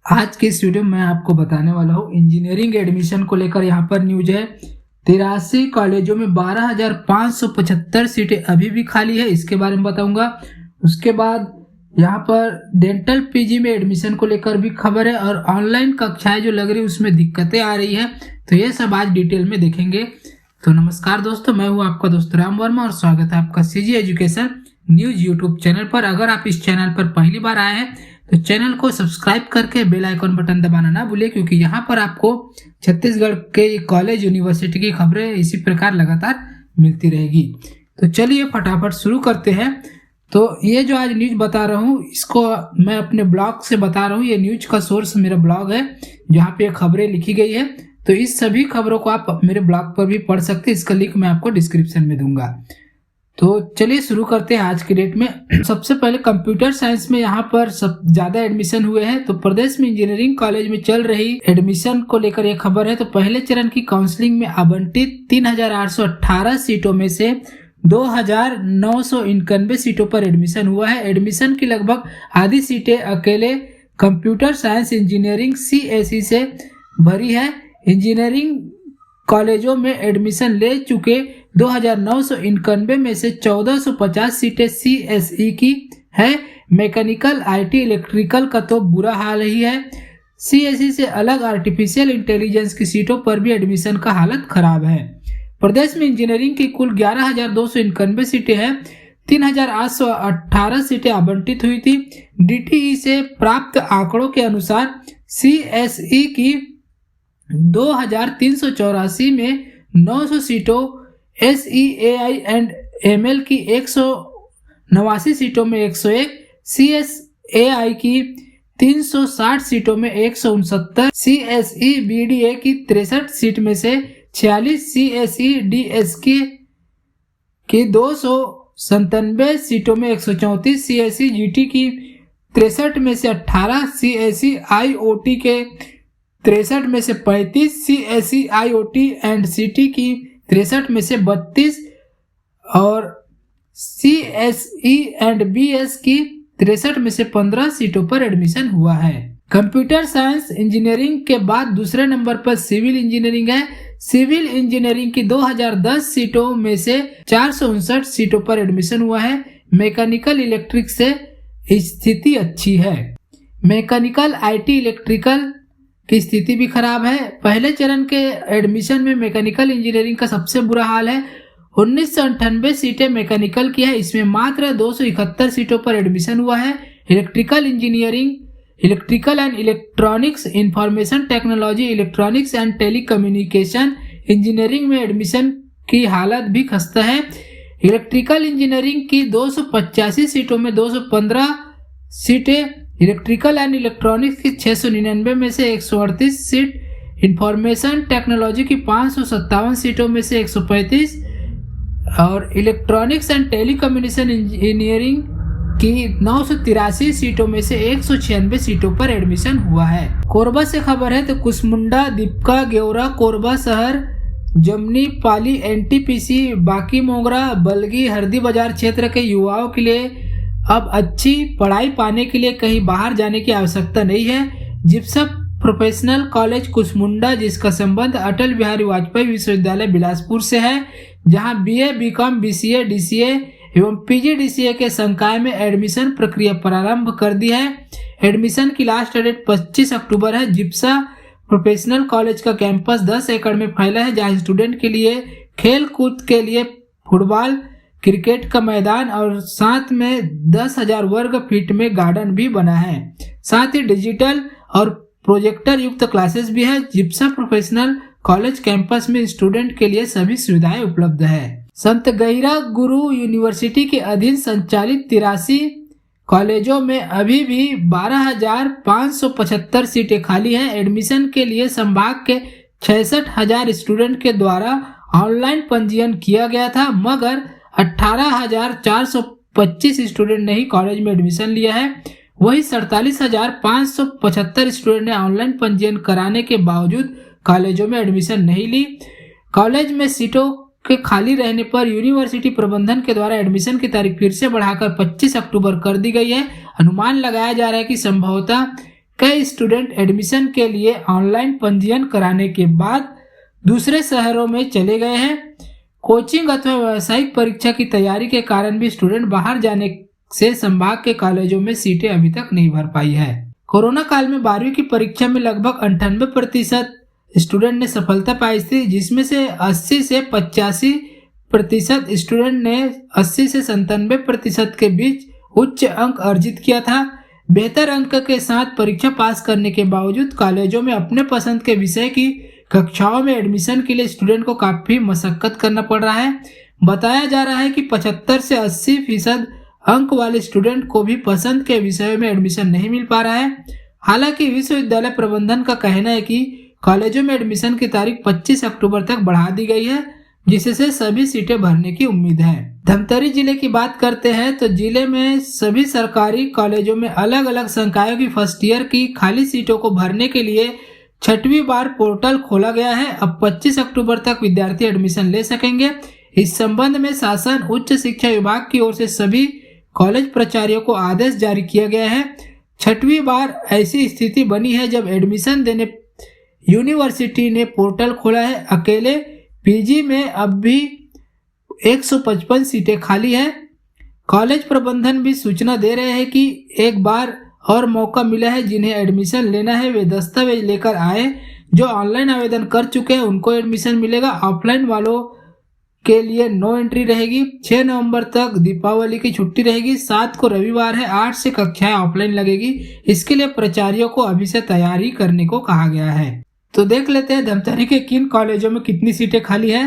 आज की इस वीडियो में मैं आपको बताने वाला हूँ इंजीनियरिंग एडमिशन को लेकर। यहाँ पर न्यूज है 83 कॉलेजों में 12,575 सीटें अभी भी खाली है, इसके बारे में बताऊंगा। उसके बाद यहाँ पर डेंटल पीजी में एडमिशन को लेकर भी खबर है और ऑनलाइन कक्षाएं जो लग रही है उसमें दिक्कतें आ रही है, तो ये सब आज डिटेल में देखेंगे। तो नमस्कार दोस्तों, मैं हूँ आपका दोस्त राम वर्मा और स्वागत है आपका CG education news YouTube channel पर। अगर आप इस चैनल पर पहली बार आए हैं तो चैनल को सब्सक्राइब करके बेल आइकन बटन दबाना ना भूलिए, क्योंकि यहाँ पर आपको छत्तीसगढ़ के कॉलेज यूनिवर्सिटी की खबरें इसी प्रकार लगातार मिलती रहेगी। तो चलिए फटाफट शुरू करते हैं। तो ये जो आज न्यूज बता रहा हूँ इसको मैं अपने ब्लॉग से बता रहा हूँ। ये न्यूज का सोर्स मेरा ब्लॉग है जहाँ पे खबरें लिखी गई है, तो इस सभी खबरों को आप मेरे ब्लॉग पर भी पढ़ सकते हैं। इसका लिंक मैं आपको डिस्क्रिप्शन में दूंगा। तो चलिए शुरू करते हैं आज की डेट में। सबसे पहले कंप्यूटर साइंस में यहाँ पर सब ज्यादा एडमिशन हुए हैं। तो प्रदेश में इंजीनियरिंग कॉलेज में चल रही एडमिशन को लेकर यह खबर है। तो पहले चरण की काउंसलिंग में आवंटित 3,818 सीटों में से 2,991 सीटों पर एडमिशन हुआ है। एडमिशन की लगभग आधी सीटें अकेले कंप्यूटर साइंस इंजीनियरिंग CSE से भरी है। इंजीनियरिंग कॉलेजों में एडमिशन ले चुके 2,991 में से 1,450 सीटें CSE की है। मैकेनिकल, IT, इलेक्ट्रिकल का तो बुरा हाल ही है। CSE से अलग आर्टिफिशियल इंटेलिजेंस की सीटों पर भी एडमिशन का हालत खराब है। प्रदेश में इंजीनियरिंग की कुल 11,291 सीटें हैं। 3,818 सीटें आवंटित हुई थी। DTE से प्राप्त आंकड़ों के अनुसार CSE की 2,384 में 900 सीटों, SEAI एंड ML की 189 सीटों में 101, CSAI की 360 सीटों में 169, CSE BDA की 63 सीट में से 46, CSE DS की 297 सीटों में 134, CSE GT की 63 में से 18, CSE IoT के 63 में से 35, CSE IoT एंड CT की 63 में से 32 और CSE एंड BS की 63 में से 15 सीटों पर एडमिशन हुआ है। कंप्यूटर साइंस इंजीनियरिंग के बाद दूसरे नंबर पर सिविल इंजीनियरिंग है। सिविल इंजीनियरिंग की 2010 सीटों में से 459 सीटों पर एडमिशन हुआ है। मैकेनिकल, इलेक्ट्रिक से स्थिति अच्छी है। मैकेनिकल, IT, इलेक्ट्रिकल की स्थिति भी खराब है। पहले चरण के एडमिशन में मैकेनिकल इंजीनियरिंग का सबसे बुरा हाल है। 1998 सीटें मैकेनिकल की है, इसमें मात्र 271 सीटों पर एडमिशन हुआ है। Electrical engineering, electrical and electronics, information technology, electronics and telecommunication engineering में एडमिशन की हालत भी खस्ता है। इलेक्ट्रिकल इंजीनियरिंग की 285 सीटों में 215 सीटें, इलेक्ट्रिकल एंड इलेक्ट्रॉनिक्स की 699 में से 138 सीट, इंफॉर्मेशन टेक्नोलॉजी की 557 सीटों में से 135 और इलेक्ट्रॉनिक्स एंड टेलीकम्युनिकेशन इंजीनियरिंग की 983 सीटों में से 196 सीटों पर एडमिशन हुआ है। कोरबा से खबर है। तो कुसमुंडा, दीपका, गेवरा, कोरबा शहर, जमनी, पाली, NTPC, बाकी मोगरा, बलगी, हरदी बाजार क्षेत्र के युवाओं के लिए अब अच्छी पढ़ाई पाने के लिए कहीं बाहर जाने की आवश्यकता नहीं है। जिप्सम प्रोफेशनल कॉलेज कुसमुंडा, जिसका संबंध अटल बिहारी वाजपेयी विश्वविद्यालय बिलासपुर से है, जहां BA, BCom, BCA, DCA एवं PGDCA के संकाय में एडमिशन प्रक्रिया प्रारंभ कर दी है। एडमिशन की लास्ट डेट 25 अक्टूबर है। जिप्सा प्रोफेशनल कॉलेज का कैंपस 10 एकड़ में फैला है, जहां स्टूडेंट के लिए खेल कूद के लिए फुटबॉल, क्रिकेट का मैदान और साथ में 10,000 वर्ग फीट में गार्डन भी बना है। साथ ही डिजिटल और प्रोजेक्टर युक्त क्लासेस भी है। जिप्सा प्रोफेशनल कॉलेज कैंपस में स्टूडेंट के लिए सभी सुविधाएं उपलब्ध है। संत गहिरा गुरु यूनिवर्सिटी के अधीन संचालित 83 कॉलेजों में अभी भी 12,575 सीटें खाली हैं। एडमिशन के लिए संभाग के 66,000 स्टूडेंट के द्वारा ऑनलाइन पंजीयन किया गया था, मगर 18,425 स्टूडेंट ने ही कॉलेज में एडमिशन लिया है। वही 47,575 स्टूडेंट ने ऑनलाइन पंजीयन कराने के बावजूद कॉलेजों में एडमिशन नहीं ली। कॉलेज में सीटों के खाली रहने पर यूनिवर्सिटी प्रबंधन के द्वारा एडमिशन की तारीख फिर से बढ़ाकर 25 अक्टूबर कर दी गई है। अनुमान लगाया जा रहा है कि संभवतः कई स्टूडेंट एडमिशन के लिए ऑनलाइन पंजीयन कराने के बाद दूसरे शहरों में चले गए हैं। कोचिंग अथवा व्यावसायिक परीक्षा की तैयारी के कारण भी स्टूडेंट बाहर जाने से संभाग के कॉलेजों में सीटें अभी तक नहीं भर पाई है। कोरोना काल में 12वीं की परीक्षा में लगभग 98% स्टूडेंट ने सफलता पाई थी, जिसमें से 80 से 85% स्टूडेंट ने 80 से 97% के बीच उच्च अंक अर्जित किया था। बेहतर अंक के साथ परीक्षा पास करने के बावजूद कॉलेजों में अपने पसंद के विषय की कक्षाओं में एडमिशन के लिए स्टूडेंट को काफी मशक्कत करना पड़ रहा है। बताया जा रहा है कि 75 से 80% अंक वाले स्टूडेंट को भी पसंद के विषयों में एडमिशन नहीं मिल पा रहा है। हालांकि विश्वविद्यालय प्रबंधन का कहना है कि कॉलेजों में एडमिशन की तारीख 25 अक्टूबर तक बढ़ा दी गई है, जिससे सभी सीटें भरने की उम्मीद है। धमतरी जिले की बात करते हैं तो जिले में सभी सरकारी कॉलेजों में अलग अलग संकायों की फर्स्ट ईयर की खाली सीटों को भरने के लिए 6वीं बार पोर्टल खोला गया है। अब 25 अक्टूबर तक विद्यार्थी एडमिशन ले सकेंगे। इस संबंध में शासन उच्च शिक्षा विभाग की ओर से सभी कॉलेज प्राचार्यों को आदेश जारी किया गया है। 6वीं बार ऐसी स्थिति बनी है जब एडमिशन देने यूनिवर्सिटी ने पोर्टल खोला है। अकेले पीजी में अब भी 155 सीटें खाली हैं। कॉलेज प्रबंधन भी सूचना दे रहे हैं कि एक बार और मौका मिला है, जिन्हें एडमिशन लेना है वे दस्तावेज लेकर आए। जो ऑनलाइन आवेदन कर चुके हैं उनको एडमिशन मिलेगा। ऑफलाइन वालों के लिए नो एंट्री रहेगी। 6 नवंबर तक दीपावली की छुट्टी रहेगी। 7 को रविवार है। 8 से कक्षाएं ऑफलाइन लगेगी। इसके लिए प्राचार्यों को अभी से तैयारी करने को कहा गया है। तो देख लेते हैं धमतरी के किन कॉलेजों में कितनी सीटें खाली है।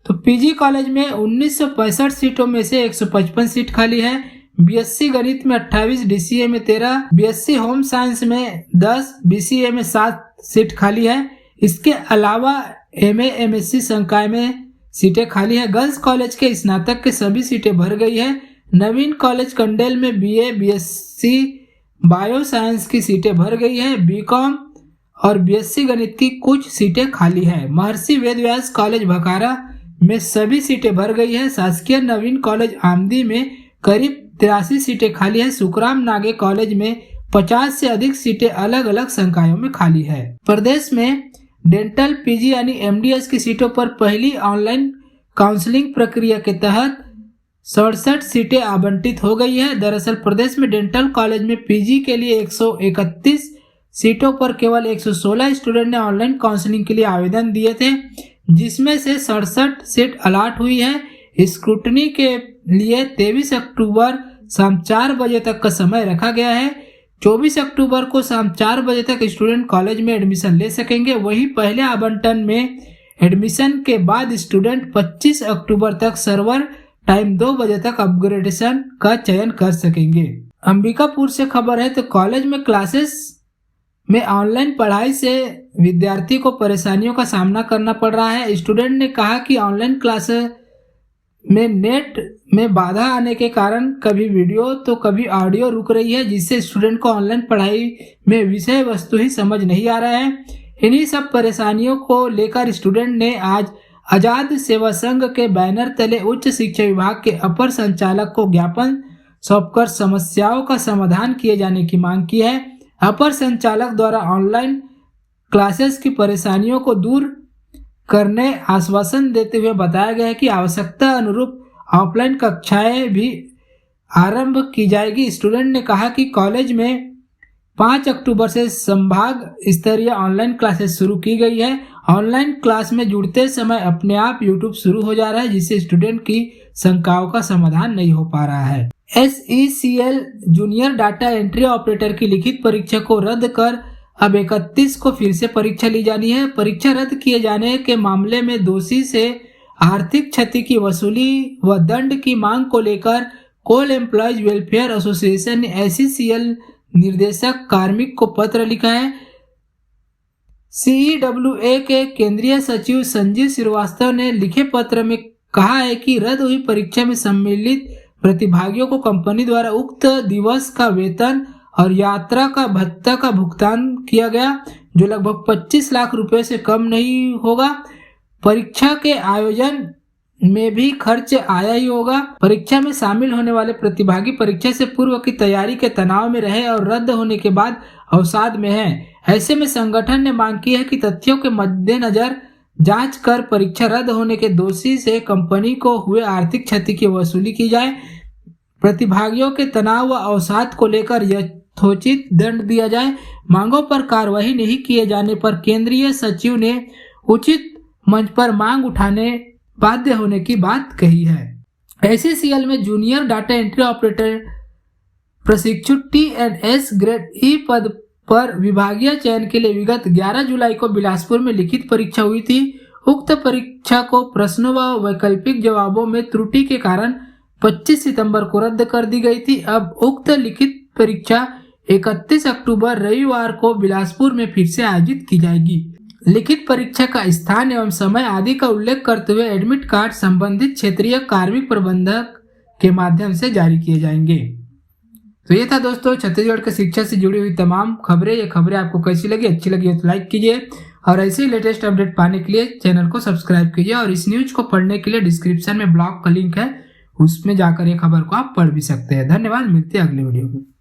तो पीजी कॉलेज में 1965 सीटों में से 155 सीट खाली है। बीएससी गणित में 28, डीसीए में 13, बीएससी होम साइंस में 10, बीसीए में 7 सीट खाली है। इसके अलावा एमए एमएससी संकाय में सीटें खाली है। गर्ल्स कॉलेज के स्नातक के सभी सीटें भर गई है। नवीन कॉलेज कंडेल में बीए बीएससी बायो साइंस की सीटें भर गई है। बीकॉम और बीएससी गणित की कुछ सीटें खाली है। महर्षि वेदव्यास कॉलेज भखारा में सभी सीटें भर गई है। शासकीय नवीन कॉलेज आमदी में करीब 83 सीटें खाली है। सुखराम नागे कॉलेज में 50 से अधिक सीटें अलग अलग संकायों में खाली है। प्रदेश में डेंटल पीजी यानी एमडीएस की सीटों पर पहली ऑनलाइन काउंसलिंग प्रक्रिया के तहत 67 सीटें आवंटित हो गई है। दरअसल प्रदेश में डेंटल कॉलेज में पीजी के लिए 131 सीटों पर केवल 116 स्टूडेंट ने ऑनलाइन काउंसलिंग के लिए आवेदन दिए थे, जिसमें से 67 सीट अलॉट हुई है। स्क्रूटनी के लिए 23 अक्टूबर शाम 4 बजे तक का समय रखा गया है। 24 अक्टूबर को शाम 4 बजे तक स्टूडेंट कॉलेज में एडमिशन ले सकेंगे। वहीं पहले आवंटन में एडमिशन के बाद स्टूडेंट 25 अक्टूबर तक सर्वर टाइम 2 बजे तक अपग्रेडेशन का चयन कर सकेंगे। अंबिकापुर से खबर है तो कॉलेज में क्लासेस में ऑनलाइन पढ़ाई से विद्यार्थी को परेशानियों का सामना करना पड़ रहा है। स्टूडेंट ने कहा कि ऑनलाइन क्लास में नेट में बाधा आने के कारण कभी वीडियो तो कभी ऑडियो रुक रही है, जिससे स्टूडेंट को ऑनलाइन पढ़ाई में विषय वस्तु ही समझ नहीं आ रहा है। इन्हीं सब परेशानियों को लेकर स्टूडेंट ने आज आजाद सेवा संघ के बैनर तले उच्च शिक्षा विभाग के अपर संचालक को ज्ञापन सौंपकर समस्याओं का समाधान किए जाने की मांग की है। अपर संचालक द्वारा ऑनलाइन क्लासेस की परेशानियों को दूर करने आश्वासन देते हुए बताया गया है कि आवश्यकता अनुरूप ऑफलाइन कक्षाएं भी आरंभ की जाएगी। स्टूडेंट ने कहा कि कॉलेज में 5 अक्टूबर से संभाग स्तरीय ऑनलाइन क्लासेस शुरू की गई है। ऑनलाइन क्लास में जुड़ते समय अपने आप यूट्यूब शुरू हो जा रहा है, जिससे स्टूडेंट की शंकाओं का समाधान नहीं हो पा रहा है। SECL junior data entry operator की लिखित परीक्षा को रद्द कर अब 31 को फिर से परीक्षा ली जानी है। परीक्षा रद्द किए जाने के मामले में दोषी से आर्थिक क्षति की वसूली व दंड की मांग को लेकर कोल एम्प्लॉयज वेलफेयर एसोसिएशन ने SECL निर्देशक कार्मिक को पत्र लिखा है। CEWA के केंद्रीय सचिव संजीव श्रीवास्तव ने लिखे पत्र में कहा है कि रद्द हुई परीक्षा में सम्मिलित प्रतिभागियों को कंपनी द्वारा उक्त दिवस का वेतन और यात्रा का भत्ता का भुगतान किया गया, जो लगभग 25 लाख रुपए से कम नहीं होगा। परीक्षा के आयोजन में भी खर्च आया ही होगा। परीक्षा में शामिल होने वाले प्रतिभागी परीक्षा से पूर्व की तैयारी के तनाव में रहे और रद्द होने के बाद अवसाद में हैं। ऐसे में संगठन ने मांग की है कि तथ्यों के मद्देनजर जांच कर परीक्षा रद्द होने के दोषी से कंपनी को हुए आर्थिक क्षति की वसूली की जाए। प्रतिभागियों के तनाव व अवसाद को लेकर यथोचित दंड दिया जाए। मांगों पर कार्रवाई नहीं किए जाने पर केंद्रीय सचिव ने उचित मंच पर मांग उठाने बाध्य होने की बात कही है। SCCL में जूनियर डाटा एंट्री ऑपरेटर प्रशिक्षु TNS ग्रेड E पद पर विभागीय चयन के लिए विगत 11 जुलाई को बिलासपुर में लिखित परीक्षा हुई थी। उक्त परीक्षा को प्रश्नों व वैकल्पिक जवाबों में त्रुटि के कारण 25 सितंबर को रद्द कर दी गई थी। अब उक्त लिखित परीक्षा 31 अक्टूबर रविवार को बिलासपुर में फिर से आयोजित की जाएगी। लिखित परीक्षा का स्थान एवं समय आदि का उल्लेख करते हुए एडमिट कार्ड संबंधित क्षेत्रीय कार्मिक प्रबंधक के माध्यम से जारी किए जाएंगे। तो ये था दोस्तों छत्तीसगढ़ के शिक्षा से जुड़ी हुई तमाम खबरें। ये खबरें आपको कैसी लगी, अच्छी लगी तो लाइक कीजिए और ऐसे ही लेटेस्ट अपडेट पाने के लिए चैनल को सब्सक्राइब कीजिए और इस न्यूज को पढ़ने के लिए डिस्क्रिप्शन में ब्लॉग का लिंक है, उसमें जाकर ये खबर को आप पढ़ भी सकते हैं। धन्यवाद, मिलते हैं अगले वीडियो में।